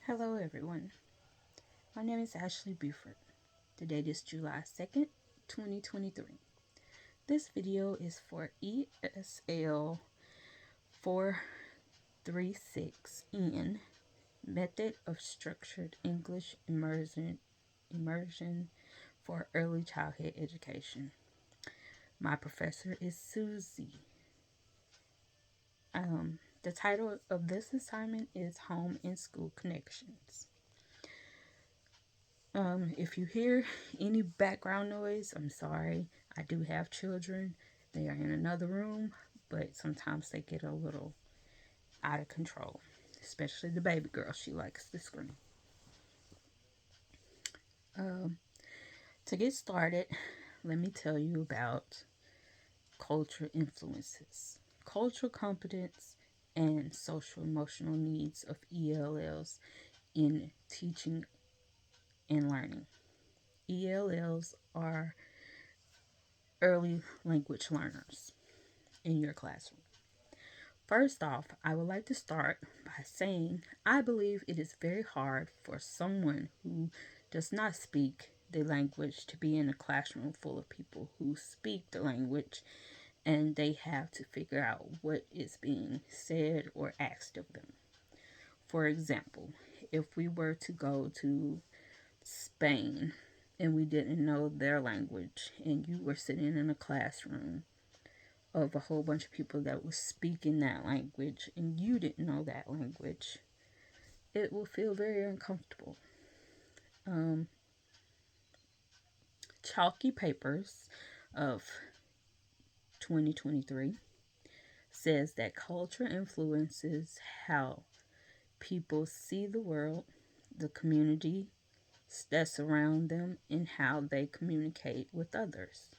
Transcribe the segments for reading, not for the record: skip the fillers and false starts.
Hello everyone, my name is Williams-Buford. The date is July 2nd, 2023. This video is for ESL 436N, Method of Structured English Immersion for Early Childhood Education. My professor is Susie. The title of this assignment is Home and School Connections. If you hear any background noise, I'm sorry. I do have children. They are in another room, but sometimes they get a little out of control, especially the baby girl. She likes to scream. To get started, let me tell you about cultural influences, cultural competence, and social emotional needs of ELLs in teaching and learning. ELLs are early language learners in your classroom. First off, I would like to start by saying I believe it is very hard for someone who does not speak the language to be in a classroom full of people who speak the language and they have to figure out what is being said or asked of them. For example, if we were to go to Spain and we didn't know their language and you were sitting in a classroom of a whole bunch of people that was speaking that language and you didn't know that language, it will feel very uncomfortable. Chalky Papers of 2023 says that culture influences how people see the world, the community that surround them, and how they communicate with others.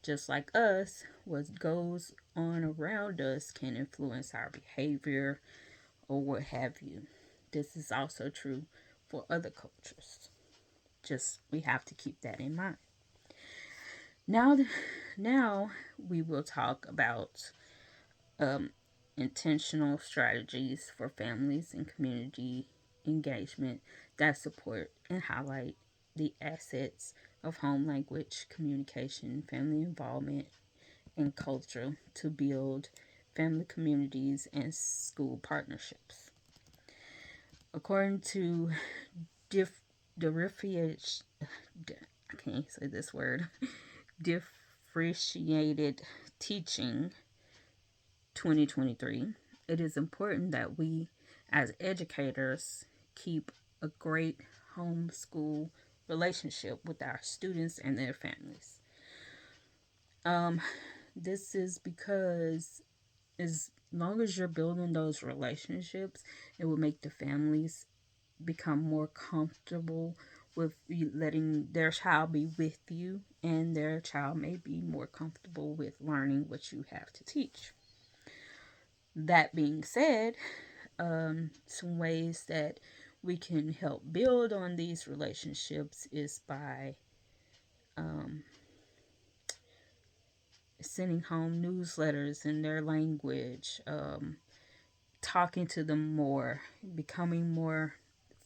Just like us, what goes on around us can influence our behavior or what have you. This is also true for other cultures. Just we have to keep that in mind. Now, now we will talk about um, intentional strategies for families and community engagement that support and highlight the assets of home language communication, family involvement, and culture to build family communities and school partnerships. According to differentiate, I can't say this word, differentiated teaching 2023, it is important that we as educators keep a great homeschool relationship with our students and their families. This is because as long as you're building those relationships, it will make the families become more comfortable with letting their child be with you, and their child may be more comfortable with learning what you have to teach. That being said, some ways that we can help build on these relationships is by sending home newsletters in their language, talking to them more, becoming more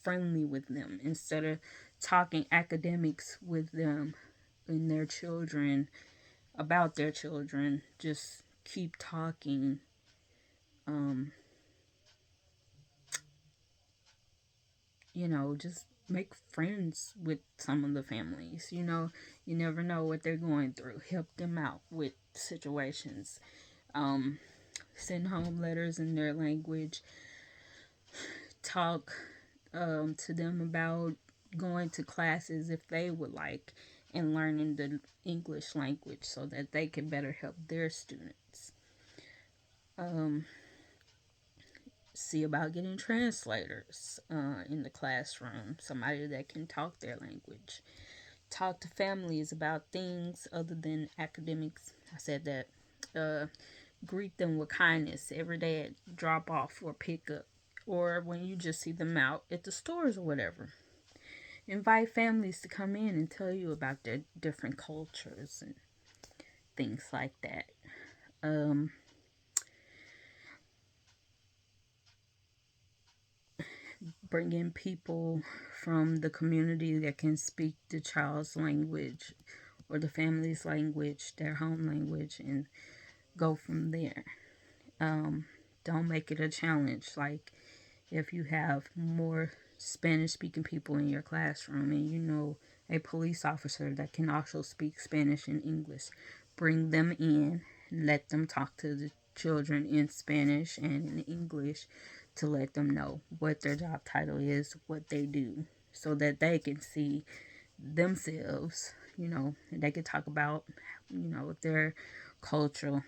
friendly with them instead of talking academics with them and their children about their children. Just keep talking. Just make friends with some of the families. You never know what they're going through. Help them out with situations. Send home letters in their language. Talk to them about going to classes if they would like and learning the English language so that they can better help their students. See about getting translators in the classroom, somebody that can talk their language. Talk to families about things other than academics. I said that. Greet them with kindness every day at drop off or pick up, or when you just see them out at the stores or whatever. Invite families to come in and tell you about their different cultures and things like that. bring in people from the community that can speak the child's language or the family's language, their home language, and go from there. Um, don't make it a challenge. Like if you have more Spanish speaking people in your classroom and you know a police officer that can also speak Spanish and English, bring them in, let them talk to the children in Spanish and in English to let them know what their job title is, what they do, so that they can see themselves, and they can talk about, their cultural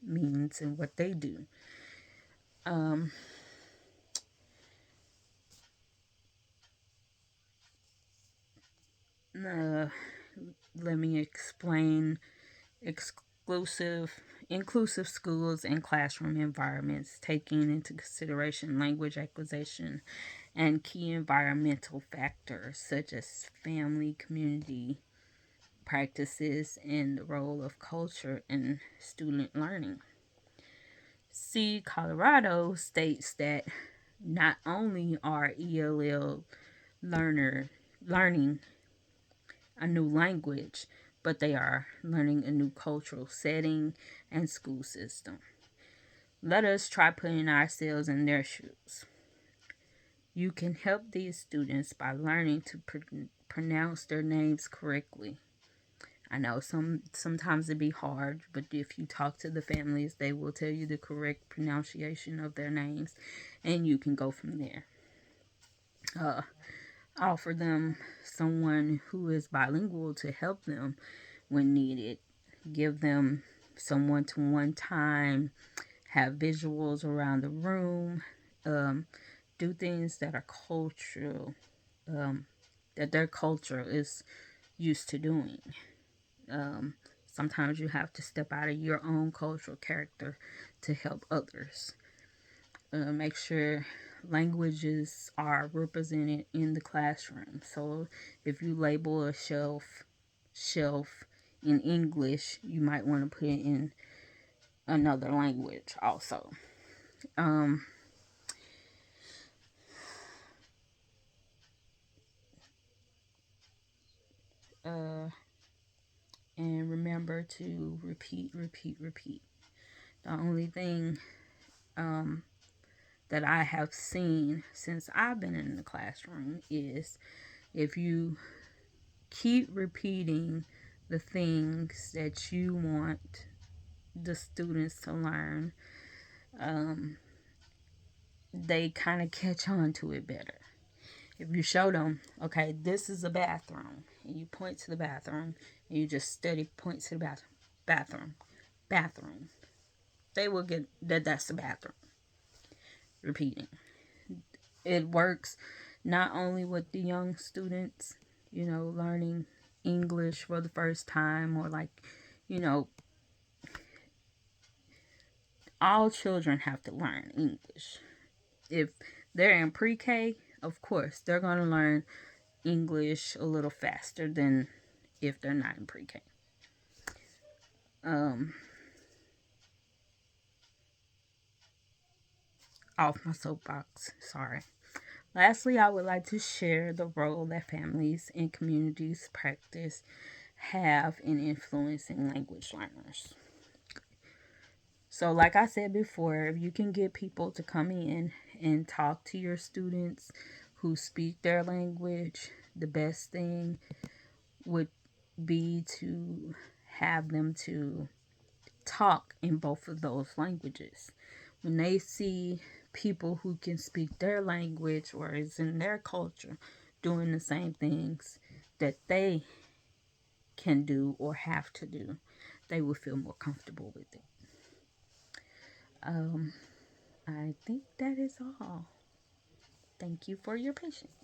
means and what they do. Um, uh, Let me explain exclusive inclusive schools and classroom environments, taking into consideration language acquisition and key environmental factors such as family, community practices, and the role of culture in student learning. See, Colorado states that not only are ELL learning a new language, but they are learning a new cultural setting and school system. Let us try putting ourselves in their shoes. You can help these students by learning to pronounce their names correctly. I know sometimes it be hard, but if you talk to the families, they will tell you the correct pronunciation of their names, and you can go from there. Uh, Offer them someone who is bilingual to help them when needed. Give them some one-to-one time. Have visuals around the room. Do things that are cultural, um, that their culture is used to doing. Um, Sometimes you have to step out of your own cultural character to help others. Make sure languages are represented in the classroom. So if you label a shelf in English, you might want to put it in another language also. Um, uh, and remember to repeat, repeat, repeat. The only thing um, that I have seen since I've been in the classroom is if you keep repeating the things that you want the students to learn, um, they kind of catch on to it better. If you show them, okay, this is a bathroom, and you point to the bathroom, and you just steady point to the bathroom, they will get that that's the bathroom. Repeating. It works not only with the young students, learning English for the first time, or like, you know, all children have to learn English. If they're in pre-K, of course, they're going to learn English a little faster than if they're not in pre-K. Um, Off my soapbox, sorry. Lastly, I would like to share the role that families and communities practice have in influencing language learners. So, like I said before, if you can get people to come in and talk to your students who speak their language, the best thing would be to have them to talk in both of those languages. When they see people who can speak their language or is in their culture doing the same things that they can do or have to do, they will feel more comfortable with it. Um, I think that is all. Thank you for your patience.